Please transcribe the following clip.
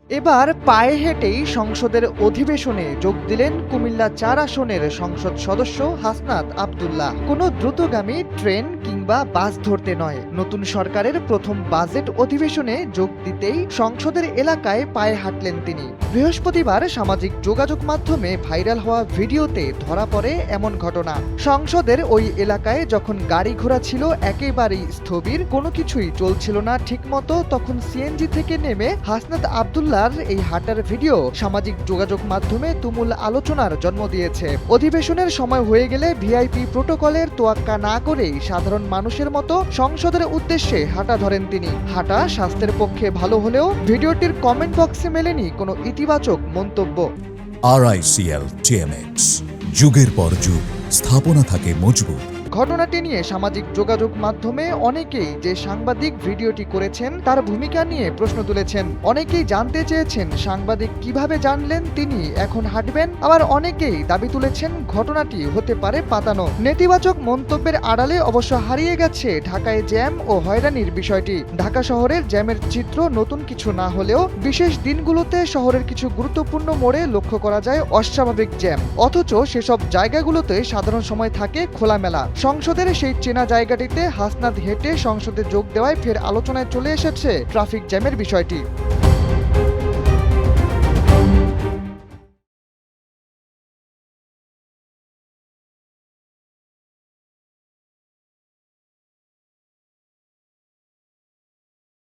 এবার পায়ে হেঁটেই সংসদের অধিবেশনে যোগ দিলেন কুমিল্লা ৪ আসনের সংসদ সদস্য হাসনাত আব্দুল্লাহ। কোনো দ্রুতগামী ট্রেন কিংবা বাস ধরতে নয়, নতুন সরকারের প্রথম বাজেট অধিবেশনে যোগ দিতেই সংসদের এলাকায় পায়ে হাঁটলেন তিনি। বৃহস্পতিবার সামাজিক যোগাযোগ মাধ্যমে ভাইরাল হওয়া ভিডিওতে ধরা পড়ে এমন ঘটনা। সংসদের ওই এলাকায় যখন গাড়ি ঘোড়া ছিল একেবারেই স্থবির, কোনো কিছুই চলছিল না ঠিকমতো, তখন সিএনজি থেকে নেমে হাসনাত আব্দুল্লাহ এই হাঁটার ভিডিও সামাজিক যোগাযোগ মাধ্যমে তুমুল আলোচনার জন্ম দিয়েছে। অধিবেশনের সময় হয়ে গেলে ভিআইপি প্রোটোকলের তোয়াক্কা না করেই সাধারণ মানুষের মতো সংসদের উদ্দেশ্যে হাঁটা ধরেন তিনি। হাঁটা স্বাস্থ্যের পক্ষে ভালো হলেও ভিডিওটির কমেন্ট বক্সে মেলেনি কোনো ইতিবাচক মন্তব্য। RICL TMX, যুগের পর যুগ স্থাপনা থাকে মজবুত। ঘটনাটি নিয়ে সামাজিক যোগাযোগ মাধ্যমে অনেকেই যে সাংবাদিক ভিডিওটি করেছেন তার ভূমিকা নিয়ে প্রশ্ন তুলেছেন। অনেকেই জানতে চেয়েছেন সাংবাদিক কিভাবে জানলেন তিনি এখন হাঁটবেন, আবার অনেকেই দাবি তুলেছেন ঘটনাটি হতে পারে পাতানো। নেতিবাচক মন্তব্যের আড়ালে অবশ্য হারিয়ে গেছে ঢাকায় জ্যাম ও হয়রানির বিষয়টি। ঢাকা শহরের জ্যামের চিত্র নতুন কিছু না হলেও বিশেষ দিনগুলোতে শহরের কিছু গুরুত্বপূর্ণ মোড়ে লক্ষ্য করা যায় অস্বাভাবিক জ্যাম, অথচ সেসব জায়গাগুলোতে সাধারণ সময় থাকে খোলামেলা। সংসদের সেই চেনা জায়গাটিতে হাসনাত হেঁটে সংসদে যোগ দেওয়ায় ফের আলোচনায় চলে এসেছে ট্রাফিক জ্যামের বিষয়টি।